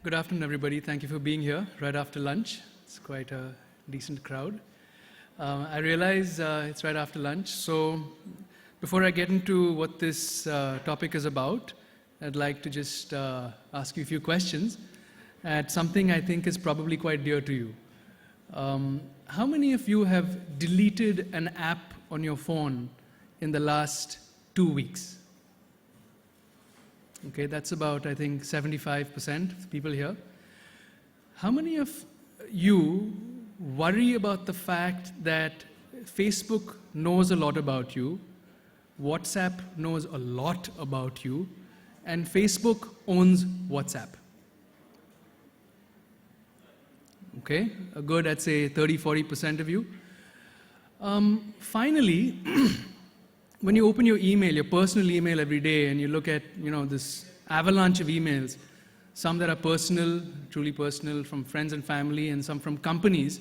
Good afternoon, everybody. Thank you for being here right after lunch. It's quite a decent crowd. I realize it's right after lunch, so before I get into what this topic is about, I'd like to just ask you a few questions at something I think is probably quite dear to you. How many of you have deleted an app on your phone in the last 2 weeks? Okay, that's about, I think, 75% of people here. How many of you worry about the fact that Facebook knows a lot about you, WhatsApp knows a lot about you, and Facebook owns WhatsApp? Okay, a good, I'd say, 30–40% of you. Finally, when you open your email, your personal email every day, and you look at, this avalanche of emails, some that are personal, truly personal, from friends and family, and some from companies,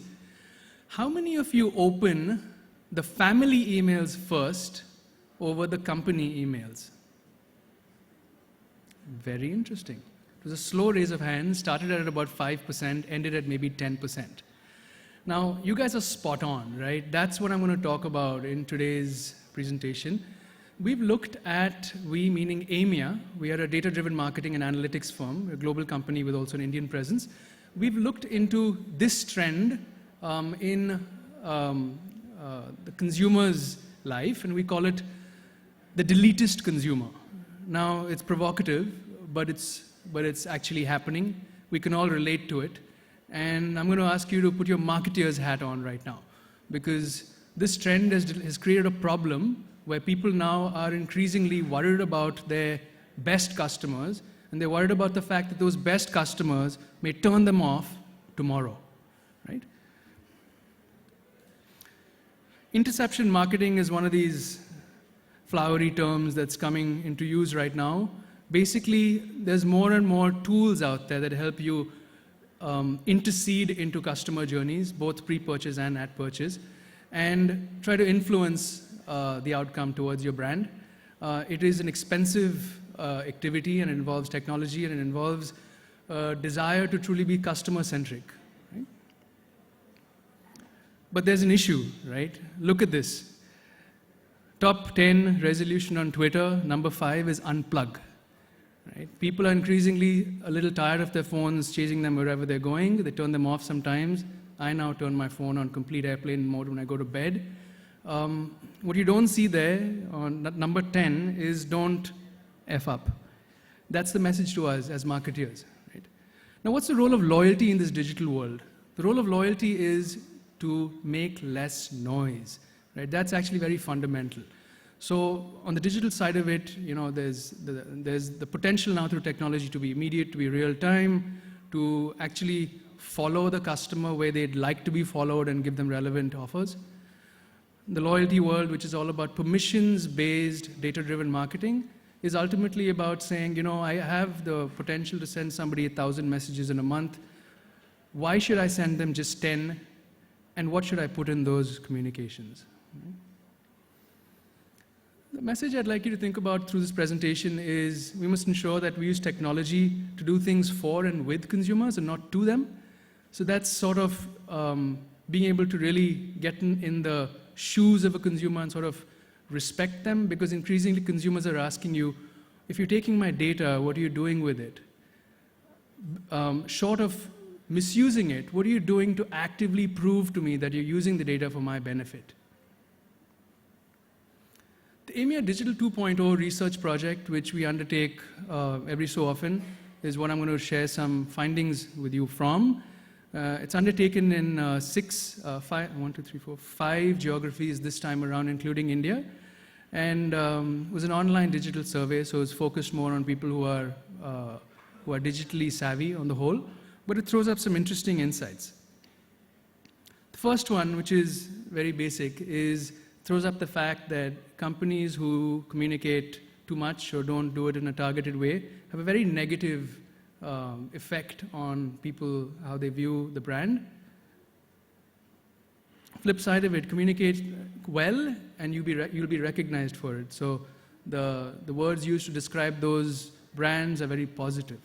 how many of you open the family emails first over the company emails? Very interesting. It was a slow raise of hands, started at about 5%, ended at maybe 10%. Now, you guys are spot on, right? That's what I'm going to talk about in today's presentation. We've looked at, we meaning AIMIA, we are a data-driven marketing and analytics firm, a global company with also an Indian presence. We've looked into this trend in the consumer's life, and we call it the Delete-ist Consumer. Now, it's provocative, but it's actually happening. We can all relate to it. And I'm going to ask you to put your marketeer's hat on right now, because this trend has created a problem where people now are increasingly worried about their best customers, and they're worried about the fact that those best customers may turn them off tomorrow, right? Interception marketing is one of these flowery terms that's coming into use right now. Basically, there's more and more tools out there that help you intercede into customer journeys, both pre-purchase and at purchase, and try to influence the outcome towards your brand. It is an expensive activity, and it involves technology, and it involves desire to truly be customer-centric. Right? But there's an issue, right? Look at this. Top 10 resolution on Twitter, number 5 is unplug. Right? People are increasingly a little tired of their phones chasing them wherever they're going. They turn them off sometimes. I now turn my phone on complete airplane mode when I go to bed. What you don't see there on number 10 is don't F up. That's the message to us as marketeers. Right? Now, what's the role of loyalty in this digital world? The role of loyalty is to make less noise. Right? That's actually very fundamental. So on the digital side of it, there's the potential now through technology to be immediate, to be real time, to actually follow the customer where they'd like to be followed and give them relevant offers. The loyalty world, which is all about permissions-based, data-driven marketing, is ultimately about saying, I have the potential to send somebody 1,000 messages in a month. Why should I send them just 10? And what should I put in those communications? The message I'd like you to think about through this presentation is we must ensure that we use technology to do things for and with consumers and not to them. So that's sort of being able to really get in the shoes of a consumer and sort of respect them, because increasingly consumers are asking you, if you're taking my data, what are you doing with it? Short of misusing it, what are you doing to actively prove to me that you're using the data for my benefit? The AIMIA Digital 2.0 research project, which we undertake every so often, is what I'm going to share some findings with you from. It's undertaken in 5 geographies this time around, including India. And it was an online digital survey, so it's focused more on people who are digitally savvy on the whole. But it throws up some interesting insights. The first one, which is very basic, throws up the fact that companies who communicate too much or don't do it in a targeted way have a very negative effect on people, how they view the brand. Flip side of it, communicate well and you'll be recognized for it. So the words used to describe those brands are very positive.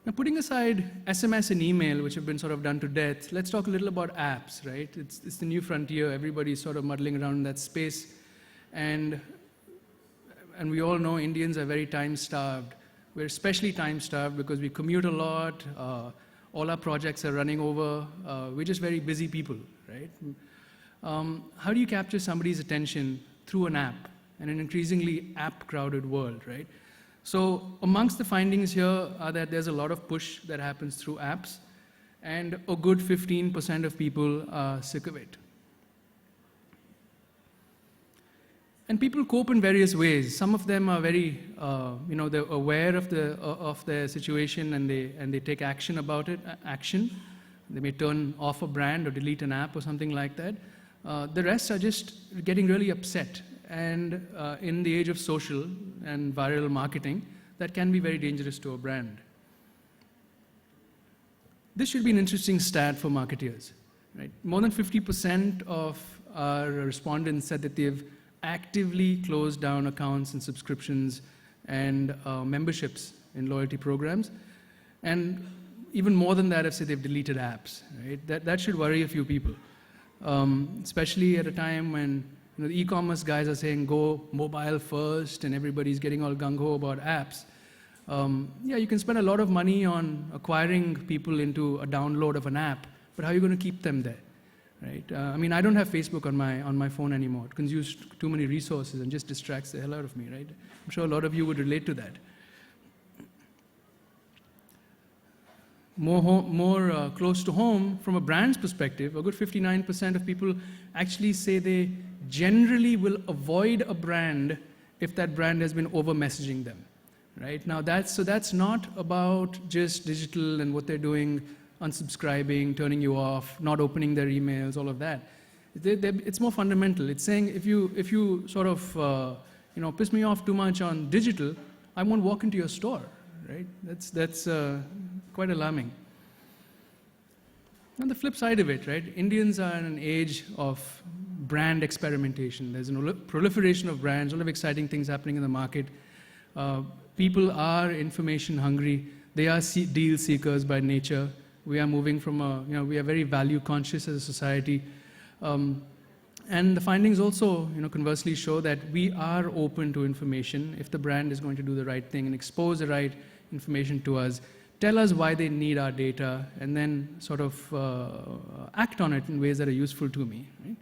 Now, putting aside SMS and email, which have been sort of done to death, let's talk a little about apps, right? It's the new frontier. Everybody's sort of muddling around in that space. And we all know Indians are very time-starved. We're especially time-starved because we commute a lot. All our projects are running over. We're just very busy people, right? How do you capture somebody's attention through an app in an increasingly app-crowded world, right? So amongst the findings here are that there's a lot of push that happens through apps, and a good 15% of people are sick of it. And people cope in various ways. Some of them are very, they're aware of their situation, and they take action about it. They may turn off a brand or delete an app or something like that. The rest are just getting really upset. And in the age of social and viral marketing, that can be very dangerous to a brand. This should be an interesting stat for marketeers, right? More than 50% of our respondents said that they've actively closed down accounts and subscriptions and memberships in loyalty programs. And even more than that have said they've deleted apps, right? That should worry a few people, especially at a time when the e-commerce guys are saying go mobile first and everybody's getting all gung-ho about apps. Yeah, you can spend a lot of money on acquiring people into a download of an app, but how are you going to keep them there, right? I mean, I don't have Facebook on my phone anymore. It consumes too many resources and just distracts the hell out of me, right? I'm sure a lot of you would relate to that. More close to home, from a brand's perspective, a good 59% of people actually say they generally will avoid a brand if that brand has been over-messaging them, right? Now, that's not about just digital and what they're doing, unsubscribing, turning you off, not opening their emails, all of that. It's more fundamental. It's saying if you sort of piss me off too much on digital, I won't walk into your store, right? That's quite alarming. On the flip side of it, right? Indians are in an age of brand experimentation. There's a proliferation of brands, a lot of exciting things happening in the market. People are information hungry. They are deal seekers by nature. We are moving from we are very value conscious as a society. And the findings also, conversely show that we are open to information if the brand is going to do the right thing and expose the right information to us, tell us why they need our data, and then sort of act on it in ways that are useful to me, right?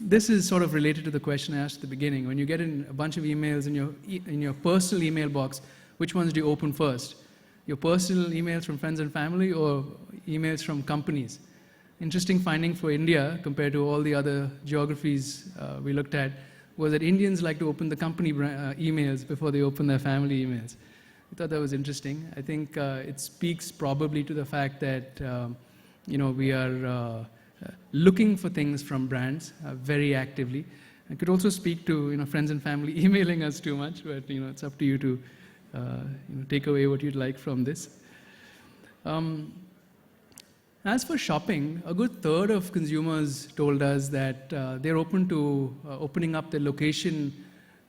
This is sort of related to the question I asked at the beginning. When you get in a bunch of emails in your personal email box, which ones do you open first? Your personal emails from friends and family or emails from companies? Interesting finding for India compared to all the other geographies we looked at was that Indians like to open the company emails before they open their family emails. I thought that was interesting. I think it speaks probably to the fact that we are looking for things from brands very actively. It could also speak to friends and family emailing us too much, but it's up to you to take away what you'd like from this. As for shopping, a good third of consumers told us that they're open to opening up their location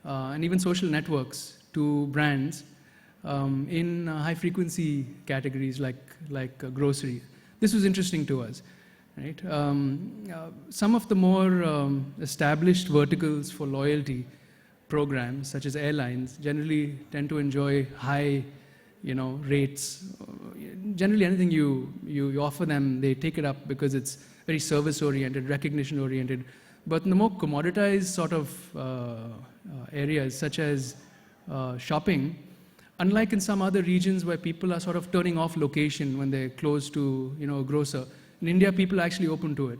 and even social networks to brands in high-frequency categories like grocery. This was interesting to us, right? Some of the more established verticals for loyalty programs, such as airlines, generally tend to enjoy high rates. Generally, anything you offer them, they take it up because it's very service-oriented, recognition-oriented. But in the more commoditized sort of areas, such as shopping, unlike in some other regions where people are sort of turning off location when they're close to a grocer, in India, people are actually open to it,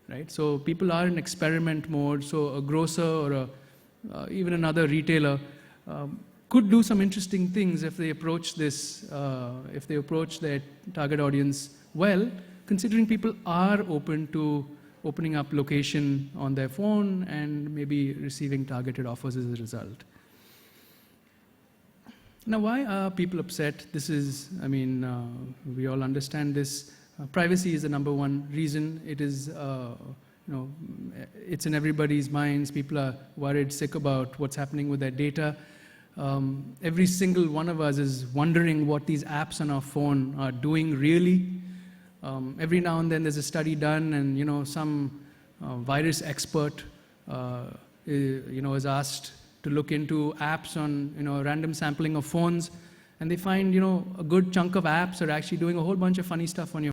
right? So people are in experiment mode. So a grocer or even another retailer could do some interesting things if they approach this, if they approach their target audience well, considering people are open to opening up location on their phone and maybe receiving targeted offers as a result. Now, why are people upset? This is, we all understand this. Privacy is the number one reason. It is, it's in everybody's minds. People are worried, sick about what's happening with their data. every single one of us is wondering what these apps on our phone are doing really. Every now and then there's a study done, and some virus expert is asked to look into apps on a random sampling of phones, and they find a good chunk of apps are actually doing a whole bunch of funny stuff on your